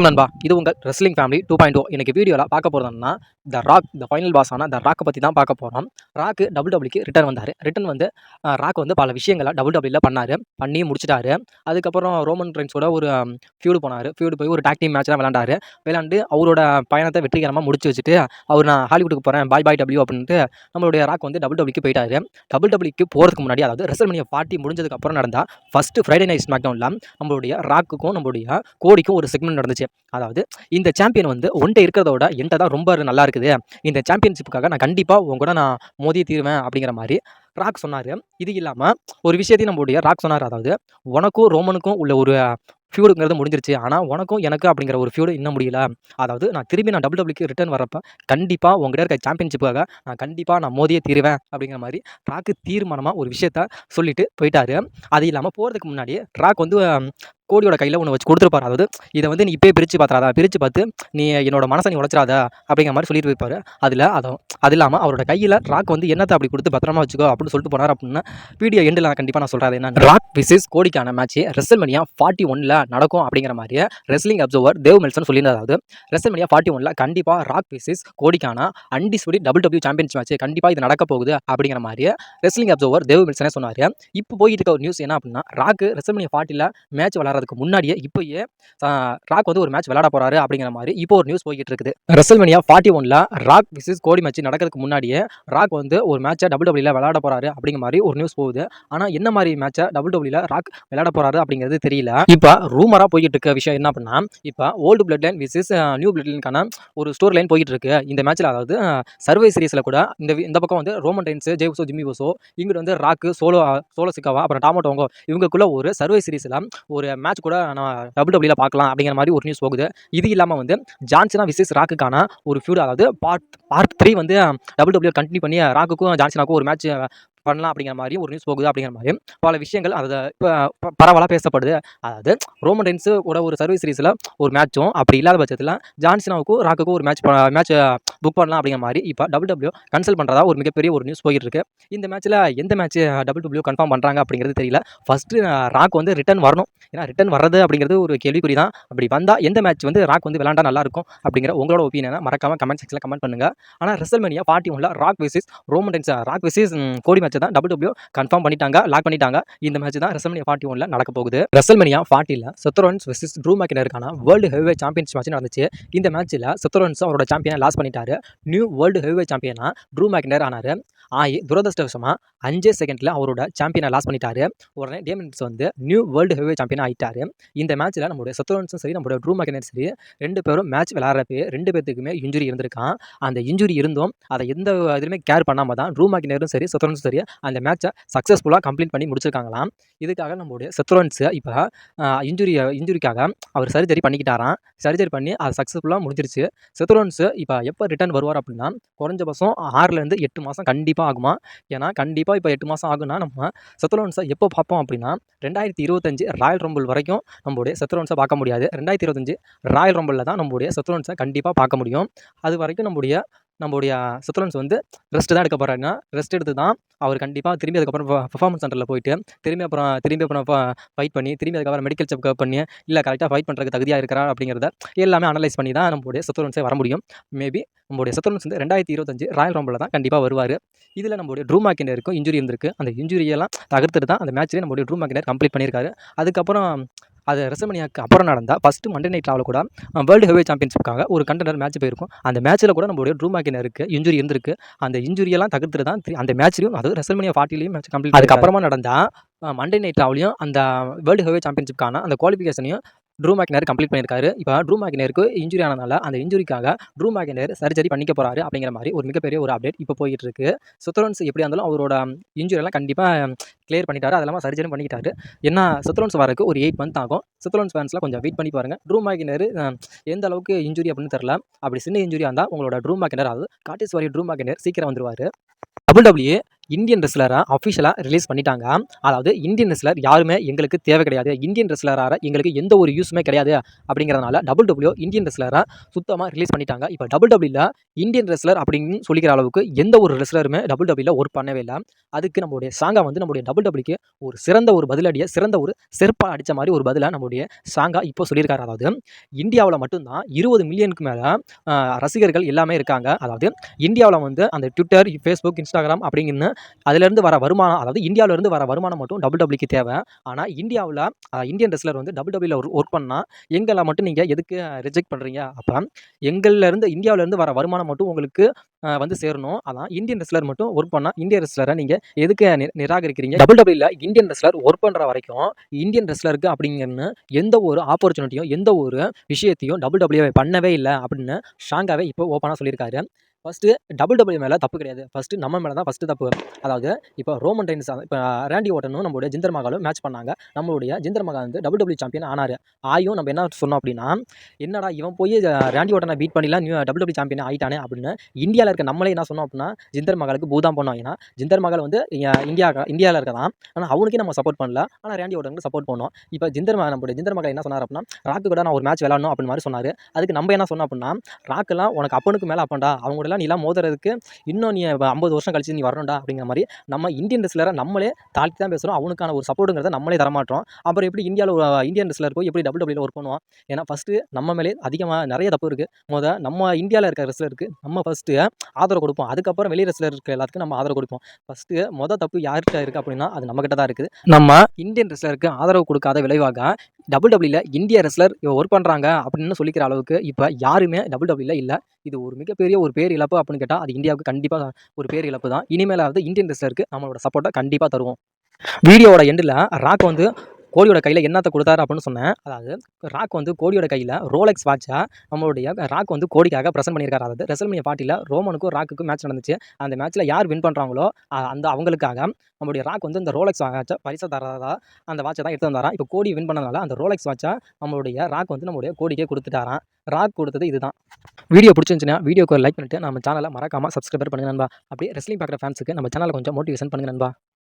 வணக்கம் நண்பா, இது உங்கள் ரெஸ்லிங் ஃபேமிலி 2.0. இன்னைக்கு வீடியோவில் பார்க்க போகிறதுனா த ராக், த ஃபைனல் பாஸான த ராக்கை பற்றி தான் பார்க்க போகிறோம். ராக்கு டபிள்யூடபிள்யூக்கு ரிட்டர்ன் வந்தார். ரிட்டர்ன் வந்து ராக் வந்து பல விஷயங்களை டபிள்யூடபிள்யூவில் பண்ணி முடிச்சிட்டாரு. அதுக்கப்புறம் ரோமன் ரெயின்ஸோட ஒரு ஃபியூடு போனார். ஃபியூடு போய் ஒரு டாக் டீம் மேட்ச்லாம் விளாண்டு அவரோட பயணத்தை வெற்றிகரமாக முடிச்சு வச்சுட்டு நான் ஹாலிவுட்டுக்கு போகிறேன், பாய் பாய் டபிள்யூ அப்படின்ட்டு நம்மளுடைய ராக் வந்து டபிள்யூடபிள்யூக்கு போயிட்டாரு. டபிள்யூடபிள்யூக்கு போகிறதுக்கு முன்னாடி, அதாவது ரெஸ்ல்மேனியா 40 முடிஞ்சதுக்கப்புறம் நடந்தால் ஃபஸ்ட்டு ஃப்ரைடே நைட் ஸ்மாக்டவுனில் நம்மளுடைய ராக்குக்கும் நம்மளுடைய கோடிக்கும் ஒரு செக்மெண்ட் நடந்துச்சு. அதாவது இந்த சாம்பியன் வந்து ஒன்றை இருக்கிறதோட என்கிட்ட தான் ரொம்ப நல்லா இருக்குது, இந்த சாம்பியன்ஷிப்புக்காக நான் கண்டிப்பாக உங்க கூட நான் மோதியே தீருவேன் அப்படிங்கிற மாதிரி ராக் சொன்னார். இது இல்லாமல் ஒரு விஷயத்தையும் நம்மளுடைய ராக் சொன்னார். அதாவது உனக்கும் ரோமனுக்கும் உள்ள ஒரு ஃபியூடுங்கிறது முடிஞ்சிருச்சு, ஆனால் உனக்கும் எனக்கு அப்படிங்கிற ஒரு ஃபியூடு இன்னும் முடியல. அதாவது நான் டபிள்யூடபிள்யூக்கு ரிட்டர்ன் வரப்போ கண்டிப்பாக உங்ககிட்ட இருக்க சாம்பியன்ஷிப்புக்காக நான் மோதியே தீருவேன் அப்படிங்கிற மாதிரி ராக்கு தீர்மானமாக ஒரு விஷயத்த சொல்லிட்டு போயிட்டாரு. அது இல்லாமல் போகிறதுக்கு முன்னாடி ராக் வந்து கோடியோட கையில் ஒன்று வச்சு கொடுத்துருப்பாரு. அதாவது இதை வந்து நீ இப்போயே பிரித்து பார்த்துறாதா, பிரித்து பார்த்து நீ என்னோட மனசை நீ உழைச்சிடாத அப்படிங்கிற மாதிரி சொல்லிட்டு போயிருப்பாரு. அது இல்லாமல் அவரோட கையில் ராக் வந்து என்னத்தை அப்படி கொடுத்து பத்திரமா வச்சுக்கோ அப்படின்னு சொல்லிட்டு போனார். அப்படின்னா வீடியோ எண்டில் கண்டிப்பாக நான் சொல்கிறது என்ன, ராக் விசஸ் கோடிக்கான மேட்ச் ரெஸ்ல்மேனியா 41 நடக்கும் அப்படிங்கிற மாதிரி ரெஸ்லிங் அப்சர்வர் தேவ் மெல்சன் சொல்லியிருந்தார். அதாவது ரெஸ்ல்மேனியா 41 கண்டிப்பாக ராக் விசஸ் கோடிக்கான அன்டிஸ்பியூட்டட் டபிள்யூடபிள்யூ சாம்பியன்ஸ் மேட்ச் கண்டிப்பாக இது நடக்க போகுது அப்படிங்கிற மாதிரி ரெஸ்லிங் அப்சர்வர் தேவ் மெல்சனே சொன்னார். இப்போ போயிட்டு இருக்க ஒரு நியூஸ் என்ன அப்படின்னா, ராக் ரெஸ்ல்மேனியா 40 மேட்ச் விளையாடுறதுக்கு முன்னாடியே இப்போயே ராக் வந்து ஒரு மேட்ச் விளையாட போறாரு அப்படிங்கிற மாதிரி இப்போ ஒரு நியூஸ் போய்கிட்டு இருக்குது. WrestleMania 41 Rock versus Cody match நடக்கிறதுக்கு முன்னாடியே ராக் வந்து ஒரு மேட்சை டபிள்யூடபிள்யூல விளையாட போறாரு அப்படிங்கிற மாதிரி ஒரு நியூஸ் போகுது. ஆனா என்ன மாதிரி மேட்சை டபிள்யூடபிள்யூல ராக் விளையாட போறாரு அப்படிங்கிறது தெரியல. இப்போ ரூமரா போய்கிட்டு இருக்க விஷயம் என்ன அப்படின்னா, இப்போ old blood line versus new blood லைனுக்கான ஒரு ஸ்டோரி லைன் போய்கிட்டு இருக்கு இந்த மேட்ச்ல. அதாவது சர்வே சீரிஸ்ல கூட இந்த பக்கம் வந்து ரோமன் ரெயின்ஸ், ஜே உசோ, ஜிம்மி உசோ, இங்கிட்டு வந்து ராக்கு, சோலோ சிக்காவா, அப்புறம் டாமோ டோங்கோ, இவங்களுக்குள்ள ஒரு சர்வே சீரிஸ்ல ஒரு மேட்ச் கூட நான் டபிள்யூடபிள்யூல பார்க்கலாம் அப்படிங்கிற மாதிரி ஒரு நியூஸ் போகுது. இது இல்லாமல் வந்து ஜான்சனா விசஸ் ராக்குக்கான ஒரு ஃபியூட், அதாவது பார்ட் 3 வந்து டபிள்யூடபிள்யூ கண்டினியூ பண்ணி ராக்குக்கும் ஜான்சனாக்கும் ஒரு மேட்ச் பண்ணலாம் அப்படிங்கிற மாதிரி ஒரு நியூஸ் போகுது. அப்படிங்கிற மாதிரி பல விஷயங்கள் அதை இப்போ பரவலாக பேசப்படுது. அதாவது ரோமன் ரெயின்ஸ் கூட ஒரு சர்வீஸ் சீரிஸில் ஒரு மேட்சும், அப்படி இல்லாத பட்சத்தில் ஜான்சனாவுக்கும் ராக்குக்கும் ஒரு மேட்ச் புக் பண்ணலாம் அப்படிங்கிற மாதிரி இப்போ டபிள்யூடபிள்யூ கன்சல்ட் பண்ணுறதா ஒரு மிகப்பெரிய ஒரு நியூஸ் போயிட்டு இருக்கு. இந்த மேட்ச்சில் எந்த மேட்ச் டபிள்யூடபிள்யூ கன்ஃபார்ம் பண்ணுறாங்க அப்படிங்கிறது தெரியல. ஃபஸ்ட்டு ராக் வந்து ரிட்டர்ன் வரணும். ஏன்னா ரிட்டர்ன் வர்றது அப்படிங்கிறது ஒரு கேள்விக்குறி தான். அப்படி வந்தால் எந்த மேட்ச் வந்து ராக் வந்து விளையாண்டா நல்லாயிருக்கும் அப்படிங்கிற உங்களோட ஒப்பீனியனை மறக்காமல் கமெண்ட் செக்ஷனில் கமெண்ட் பண்ணுங்கள். ஆனால் WrestleMania 41 Rock versus Roman Reigns, Rock versus Cody match தான் டபிள்யூடபிள்யூ கன்ஃபார்ம் பண்ணிட்டாங்க, லாக் பண்ணிட்டாங்க. இந்த மேட்ச் தான் ரெஸ்ல்மேனியா 41 நடக்க போகுது. WrestleMania 40 Seth Rollins versus Drew மேக்கினருக்கான வேர்ல்டு ஹெவிவெயிட் சாம்பியன்ஸ் மேட்ச் நடந்துச்சு. இந்த மேட்ச்சில் செத் ரோலின்ஸ் அவரோட சாம்பியனை லாஸ் பண்ணிட்டாரு. நியூ வேர்ல்டு ஹெவிவெயிட் சாம்பியனா ட்ரூ மேக்கினர் ஆனார். துரதிருஷ்டவசமாக 5 செகண்டில் அவரோட சாம்பியனை லாஸ் பண்ணிட்டாரு. உடனே டேமியன்ஸ் வந்து நியூ வேர்ல்டு ஹெவிவெயிட் சாம்பியன் ஆகிட்டாரு. இந்த மேட்ச்சில் நம்மளுடைய செத் ரோலின்ஸும் சரி, நம்மளுடைய ட்ரூ மேக்கினரும் சரி, 2 பேரும் மேட்ச் விளையாடுறப்பே 2 பேத்துக்குமே இன்ஜுரி இருந்திருக்கான். அந்த இன்ஜுரி இருந்தும் அதை எந்த இதுலையுமே கேர் பண்ணாமல் தான் ட்ரூ மேக்கினரும் சரி, செத் ரோலின்ஸும் சரி அந்த மேட்சை சக்ஸஸ்ஃபுல்லாக கம்ப்ளீட் பண்ணி முடிச்சிருக்காங்களாம். இதுக்காக நம்மளுடைய செத் ரோலின்ஸ் இப்போ இன்ஜுரிக்காக அவர் சர்ஜரி பண்ணிக்கிட்டாராம். சர்ஜரி பண்ணி அது சக்ஸஸ்ஃபுல்லாக முடிஞ்சிருச்சு. செத் ரோலின்ஸ் இப்போ எப்போ ரிட்டர்ன் வருவார் அப்படின்னா, குறைஞ்சபட்சம் 6லேருந்து 8 மாதம் கண்டிப்பாக ஆகுமா. ஏன்னா கண்டிப்பாக இப்போ 8 மாதம் ஆகுனா நம்ம செத் ரோலின்ஸை எப்போ பார்ப்போம் அப்படின்னா 2025 ராயல் ரம்பிள் வரைக்கும் நம்மளுடைய செத் ரோலின்ஸை பார்க்க முடியாது. 2025 ராயல் ரம்பிளில் தான் நம்மளுடைய செத் ரோலின்ஸை கண்டிப்பாக பார்க்க முடியும். அது வரைக்கும் நம்மளுடைய செத் ரோலின்ஸ் வந்து ரெஸ்ட் தான் எடுக்க போகிறாருன்னா, ரெஸ்ட் எடுத்து தான் அவர் கண்டிப்பாக திரும்பி அதுக்கப்புறம் பெர்ஃபார்மன்ஸ் சென்டரில் போயிட்டு திரும்பி அப்புறம் ஃபைட் பண்ணி, திரும்பி அதுக்கப்புறம் மெடிக்கல் செக்அப் பண்ணி, இல்லை கரெக்டாக ஃபைட் பண்ணுறதுக்கு தகுதியாக இருக்கிறா அப்படிங்கிறத எல்லாமே அனலைஸ் பண்ணி தான் நம்மளுடைய செத் ரோலின்ஸே வர முடியும். மேபி நம்மளுடைய செத் ரோலின்ஸ் வந்து 2025 ராயல் ரம்பிளில் தான் கண்டிப்பாக வருவார். இதில் நம்மளுடைய ட்ரூ மேக்கினருக்கும் இன்ஜுரி இருந்திருக்கு. அந்த இன்ஜுரியெல்லாம் தவிர்த்துட்டு தான் அந்த மேட்ச்லேயே நம்மளுடைய ட்ரூ மேக்கினர் கம்ப்ளீட் பண்ணியிருக்காரு. அதுக்கப்புறம் அது ரெஸ்ல்மேனியாவுக்கு அப்புறம் நடந்தால் ஃபஸ்ட்டு மண்டே நைட் ராவில் கூட வேர்ல்டு ஹெவிவெயிட் சாம்பியன்ஷிப்புக்காக ஒரு கண்டெண்டர் மேட்ச் போயிருக்கும். அந்த மேட்ச்சில் கூட நம்மளுடைய ட்ரூ மேக்கினருக்கு இன்ஜுரி இருந்திருக்கு. அந்த இன்ஜுரியெல்லாம் தவிர்த்துட்டு தான் அந்த மேட்ச்லையும், அதாவது ரெஸ்ல்மேனியா 40 மேட்ச் கம்ப்ளீட். அதுக்கப்புறமா நடந்தால் மண்டே நைட் ராவிலையும் அந்த வேர்ல்டு ஹெவிவெயிட் சாம்பியன்ஷிப்புக்கான அந்த குவாலிஃபிகேஷனையும் ட்ரூ மேக்கினர் கம்ப்ளீட் பண்ணியிருக்காரு. இப்போ ட்ரூ மேக்கினருக்கு இன்ஜுரி ஆனதால அந்த இன்ஜுரிக்காக ட்ரூ மேக்கினர் சர்ஜரி பண்ணிக்க போகிறாரு அப்படிங்கிற மாதிரி ஒரு மிகப்பெரிய ஒரு அப்டேட் இப்போ போயிட்டு இருக்கு. செத் ரோலின்ஸ் எப்படி இருந்தாலும் அவரோட இன்ஜுரியெல்லாம் கண்டிப்பாக கிளியர் பண்ணிட்டாரு. அது இல்லாமல் சர்ஜரி பண்ணிக்கிட்டாரு. ஏன்னா செத் ரோலின்ஸ் வரக்கு ஒரு 8 மந்த் ஆகும். செத் ரோலின்ஸ் ஃபேன்ஸ்லாம் கொஞ்சம் வெயிட் பண்ணி பாருங்கள். ட்ரூ மேக்கினர் எந்த அளவுக்கு இன்ஜுரி அப்படின்னு தெரியல. அப்படி சின்ன இன்ஜுரியாக இருந்தால் உங்களோட ட்ரூ மேக்கினர், அதாவது காட்டிஸ் வாரியர் ட்ரூ மேக்கினர் சீக்கிரம் வந்துருவார். டபிள்யூடபிள்யூ இந்தியன் ரெஸ்லரை அஃபிஷியலாக ரிலீஸ் பண்ணிட்டாங்க. அதாவது இந்தியன் ரெஸ்லர் யாருமே எங்களுக்கு தேவை கிடையாது. இந்தியன் ரெஸ்லரால எங்களுக்கு எந்த ஒரு யூஸுமே கிடையாது அப்படிங்கிறதுனால WWE இந்தியன் ரெஸ்லரை சுத்தமாக ரிலீஸ் பண்ணிட்டாங்க. இப்போ WWEல இந்தியன் ரெஸ்லர் அப்படின்னு சொல்லிக்கிற அளவுக்கு எந்த ஒரு ரெஸ்லருமே WWEல ஒர்க் பண்ணவே இல்லை. அதுக்கு நம்மளுடைய சாங்கா வந்து நம்மளுடைய WWEக்கு ஒரு சிறந்த ஒரு பதிலடியை சிறந்த ஒரு செருப்பால் அடித்த மாதிரி ஒரு பதிலை நம்மளுடைய சாங்கா இப்போ சொல்லியிருக்காரு. அதாவது இந்தியாவில் மட்டும்தான் 20 மில்லியனுக்கு மேலே ரசிகர்கள் எல்லாமே இருக்காங்க. அதாவது இந்தியாவில் வந்து அந்த ட்விட்டர், ஃபேஸ்புக், இன்ஸ்டாகிராம் அப்படிங்கன்னு அதிலேருந்து வர வருமானம், அதாவது இந்தியாவிலேருந்து வர வருமானம் மட்டும் WWEக்கு தேவை. ஆனால் இந்தியாவில் இந்தியன் ரெஸ்லர் வந்து WWEல ஒர்க் பண்ணால் எங்களை மட்டும் நீங்கள் எதுக்கு ரிஜெக்ட் பண்ணுறீங்க? அப்போ எங்கள்லேருந்து இந்தியாவிலேருந்து வர வருமானம் மட்டும் உங்களுக்கு வந்து சேரணும். அதான் இந்தியன் ரெஸ்லர் மட்டும் ஒர்க் பண்ணால் இந்தியன் ரெஸ்லரை நீங்கள் எதுக்கு நிராகரிக்கிறீங்க? WWEல இந்தியன் ரெஸ்லர் ஒர்க் பண்ணுற வரைக்கும் இந்தியன் ரெஸ்லருக்கு அப்படிங்கன்னு எந்த ஒரு ஆப்பர்ச்சுனிட்டியும் எந்த ஒரு விஷயத்தையும் WWE பண்ணவே இல்லை அப்படின்னு ஷாங்காவே இப்போ ஓப்பனாக சொல்லியிருக்காரு. ஃபஸ்ட்டு WWE மேலே தப்பு கிடையாது. ஃபஸ்ட்டு நம்ம மேலே தான் ஃபஸ்ட்டு தப்பு. அதாவது இப்போ ரோமன் ரெயின்ஸ் இப்போ ராண்டி ஓட்டனும் நம்மளுடைய ஜிந்தர் மகாலும் மேட்ச் பண்ணாங்க. நம்மளுடைய ஜிந்தர் மகா வந்து WWE சாம்பியன் ஆனார். ஆயும் நம்ம என்ன சொன்னோம் அப்படின்னா, என்னடா இவன் போய் ராண்டி ஓட்டனை பீட் பண்ணிலாம் WWE சாம்பியன் ஆகிட்டானே அப்படின்னு இந்தியாவில் இருக்க நம்மளே என்ன சொன்னோம் அப்படின்னா, ஜிந்தர் மகாலுக்கு பூதான் பண்ணோம். ஏன்னா ஜிந்தர் மகால் வந்து இந்தியாவில் இருக்கலாம். ஆனால் அவனுக்கே நம்ம சப்போர்ட் பண்ணல. ஆனால் ராண்டி ஓட்டனுக்கு சப்போர்ட் பண்ணோம். இப்போ நம்மளுடைய ஜிந்தர் மகால் என்ன சொன்னார் அப்படின்னா, ராக்கு கூட நான் ஒரு மேட்ச் விளாடணும் அப்படின்னு மாதிரி சொன்னார். அதுக்கு நம்ம என்ன சொன்னோம் அப்படின்னா, ராக்கெல்லாம் உனக்கு அப்பனுக்கு மேலே அப்பன்டா, அவங்க நீலாம் மோதுறதுக்கு இன்னும் நீ 50 வருஷம் கழிச்சு நீ வரணும்டா அப்படிங்கிற மாதிரி நம்ம இந்தியன் ரெஸ்லரை நம்மளே தாழ்த்தி தான் பேசுகிறோம். அவனுக்கான ஒரு சப்போர்ட்டுங்கிறத நம்மளே தரமாட்டோம். அப்புறம் எப்படி இந்தியாவில் இந்தியன் ரெஸ்லர் போய் எப்படி WWEல ஒர்க் பண்ணுவான்? ஏன்னா ஃபஸ்ட்டு நம்ம மேலே அதிகமாக நிறைய தப்பு இருக்குது. நம்ம இந்தியாவில் இருக்க ரெஸ்லருக்கு நம்ம ஃபஸ்ட்டு ஆதரவு கொடுப்போம். அதுக்கப்புறம் வெளி ரெஸ்லர் இருக்க எல்லாத்துக்கும் நம்ம ஆதரவு கொடுப்போம். ஃபஸ்ட்டு தப்பு யார்கிட்ட இருக்குது அப்படின்னா அது நம்மகிட்ட தான் இருக்குது. நம்ம இந்தியன் ரெஸ்லருக்கு ஆதரவு கொடுக்காத விளைவாக WWEல இந்திய ரெஸ்லர் ஒர்க் பண்ணுறாங்க அப்படின்னு சொல்லிக்கிற அளவுக்கு இப்போ யாருமே WWEல இல்லை. இது ஒரு மிகப்பெரிய ஒரு பேர் இழப்பு அப்படின்னு கேட்டால் அது இந்தியாவுக்கு கண்டிப்பாக ஒரு பேர் இழப்பு தான். இனிமேலாவது இந்தியன் ரெஸ்லருக்கு நம்மளோட சப்போர்ட்டை கண்டிப்பாக தருவோம். வீடியோவோட எண்டில் ராக் வந்து கோடியோட கையில் என்னத்தை கொடுத்தாரு அப்படின்னு சொன்னேன். அதாவது ராக் வந்து கோடியோட கையில் ரோலெக்ஸ் வாட்சை நம்மளுடைய ராக் வந்து கோடிக்காக ப்ரெசென்ட் பண்ணியிருக்காரு. அதாவது ரெசல்மனியா பார்ட்டியில் ரோமனுக்கும் ராக்குக்கும் மேட்ச் நடந்துச்சு. அந்த மேட்ச்சில் யார் வின் பண்ணுறாங்களோ அவங்களுக்காக நம்மளுடைய ராக் வந்து இந்த ரோலெக்ஸ் வாட்சை பரிசாக தரதா அந்த வாட்சை தான் எடுத்து வந்தாராம். இப்போ கோடி வின் பண்ணதுனால அந்த ரோலெக்ஸ் வாட்சை நம்மளுடைய ராக் வந்து நம்மளுடைய கோடிக்கே கொடுத்துட்டாராம். ராக் கொடுத்தது இதுதான். வீடியோ பிடிச்சிருந்துச்சுன்னா வீடியோக்கு ஒரு லைக் பண்ணிட்டு நம்ம சேனலை மறக்காமல் சப்ஸ்கிரைப் பண்ணுங்க நண்பா. அப்படியே ரெஸ்லிங் பார்க்குற ஃபேன்ஸுக்கு நம்ம சேனலை கொஞ்சம் மோட்டிவேஷன் பண்ணுங்க நண்பா.